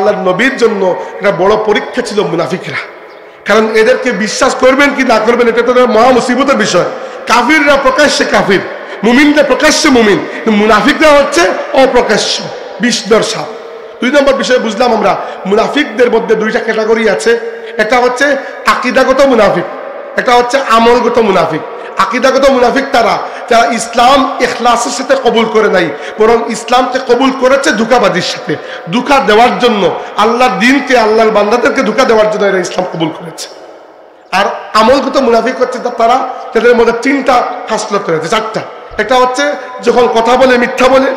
আল্লাহর নবীর জন্য একটা বড় পরীক্ষা ছিল মুনাফিকরা। কারণ এদেরকে বিশ্বাস করবেন কি না করবেন এটা তো মহা মুসিবতের বিষয়। কাফিররা প্রকাশ্যে কাফির, মুমিনরা প্রকাশ্যে মুমিন, মুনাফিকরা হচ্ছে অপ্রকাশ্য বিষধর সাপ। 2 নম্বর বিষয় বুঝলাম আমরা, মুনাফিকদের মধ্যে 2টা ক্যাটাগরি আছে। একটা হচ্ছে আকীদাগত মুনাফিক, একটা হচ্ছে আমলগত মুনাফিক। আকীদাগত মুনাফিক তারা যারা ইসলাম ইখলাসের সাথে কবুল করে নাই, বরং ইসলামকে কবুল করেছে ধোঁকাবাজির সাথে, ধোঁকা দেওয়ার জন্য, আল্লাহর দ্বীনকে আল্লাহর বান্দাদেরকে ধোঁকা দেওয়ার জন্য এরা ইসলাম কবুল করেছে। আর আমলগত মুনাফিক হচ্ছে তারা, তাদের মধ্যে 3টা খাসলত রয়েছে, 4টা। একটা হচ্ছে যখন কথা বলে মিথ্যা বলে,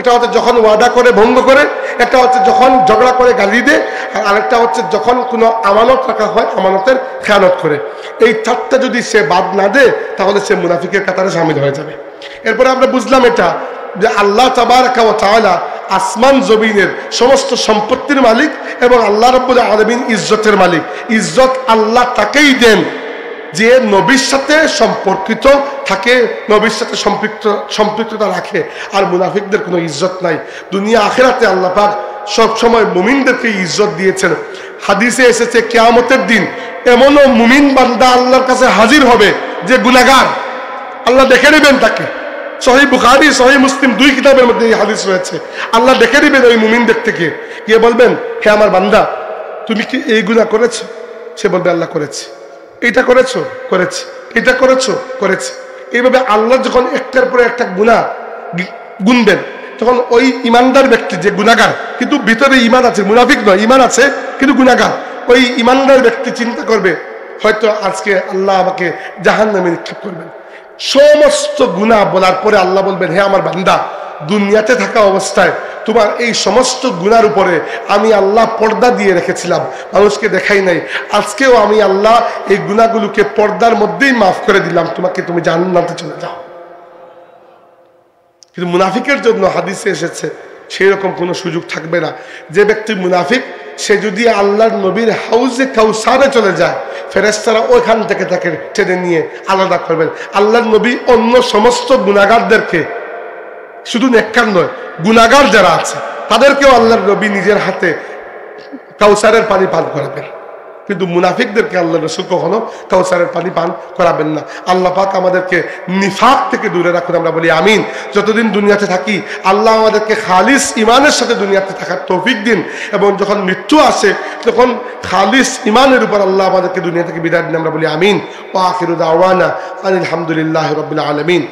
এটা হচ্ছে যখন ওয়াদা করে ভঙ্গ করে, একটা হচ্ছে যখন ঝগড়া করে গালি দেয়, আর আরেকটা হচ্ছে যখন কোনো আমানত রাখা হয় আমানতের খেয়ানত করে। এই 4টা যদি সে বাদ না দেয় তাহলে সে মুনাফিকের কাতারে শামিল হয়ে যাবে। এরপরে আমরা বুঝলাম এটা যে আল্লাহ তাবারাকা ওয়া তাআলা আসমান জমিনের সমস্ত সম্পত্তির মালিক এবং আল্লাহ রাব্বুল আলামিন ইজ্জতের মালিক। ইজ্জত আল্লাহ তাকেই দেন যে নবীর সাথে সম্পর্কিত থাকে, নবীর সাথে সম্পৃক্ততা রাখে। আর মুনাফিকদের কোনো ইজ্জত নাই। দুনিয়া আখিরাতে আল্লাহ পাক সবসময় মুমিনদেরকে ইজ্জত দিয়েছেন। হাদিসে এসেছে কিয়ামতের দিন এমনও মুমিন বান্দা আল্লাহর কাছে হাজির হবে যে গুনাহগার, আল্লাহ দেখে নেবেন তাকে। সহিহ বুখারী সহিহ মুসলিম 2 কিতাবের মধ্যে এই হাদিস রয়েছে। আল্লাহ দেখে নেবেন ওই মুমিনদের থেকে, গিয়ে বলবেন, হে আমার বান্দা তুমি কি এই গুনাহ করেছো? সে বলবে আল্লাহ করেছি। এটা করেছো? করেছি। এটা করেছো? করেছি। এইভাবে আল্লাহ যখন একটার পরে একটা গুনাহ গুনবেন, তখন ওই ইমানদার ব্যক্তি যে গুনাহগার কিন্তু ভিতরে ঈমান আছে, মুনাফিক নয়, ঈমান আছে কিন্তু গুনাহগার, ওই ইমানদার ব্যক্তি চিন্তা করবে হয়তো আজকে আল্লাহ আমাকে জাহান্নামে নিক্ষেপ করবেন। সমস্ত গুনাহ বলার পরে আল্লাহ বলবেন, হে আমার বান্দা দুনিয়াতে থাকা অবস্থায় তোমার এই সমস্ত গুনার উপরে আমি আল্লাহ পর্দা দিয়ে রেখেছিলাম, মানুষকে দেখাই নাই। আজকেও আমি আল্লাহ এই গুনাহগুলোকে পর্দার মধ্যেই মাফ করে দিলাম, তোমাকে তুমি জান্নাতে চলে যাও। কিন্তু মুনাফিকের জন্য হাদিসে এসেছে সেই রকম কোনো সুযোগ থাকবে না। যে ব্যক্তি মুনাফিক সে যদি আল্লাহর নবীর হাউজে কাউসারে চলে যায়, ফেরেশতারা ওইখান থেকে তাকে টেনে নিয়ে আলাদা করবেন। আল্লাহর নবী অন্য সমস্ত গুনাহগারদেরকে, শুধু নেককার নয়, গুনাহগার যারা আছে তাদেরকেও আল্লাহর নবী নিজের হাতে কাউসারের পানি পান করাবেন। কিন্তু মুনাফিকদেরকে আল্লাহ রাসূল কখনো কাউসারের পানি পান করাবেন না। আল্লাহ পাক আমাদেরকে নিফাক থেকে দূরে রাখুন, আমরা বলি আমিন। যতদিন দুনিয়াতে থাকি আল্লাহ আমাদেরকে খালিস ইমানের সাথে দুনিয়াতে থাকার তৌফিক দিন, এবং যখন মৃত্যু আসে তখন খালিস ইমানের উপর আল্লাহ আমাদেরকে দুনিয়া থেকে বিদায় দিন, আমরা বলি আমিন। ওয়া আখিরু দাওয়ানা আনিল হামদুলিল্লাহি রাব্বিল আলামিন।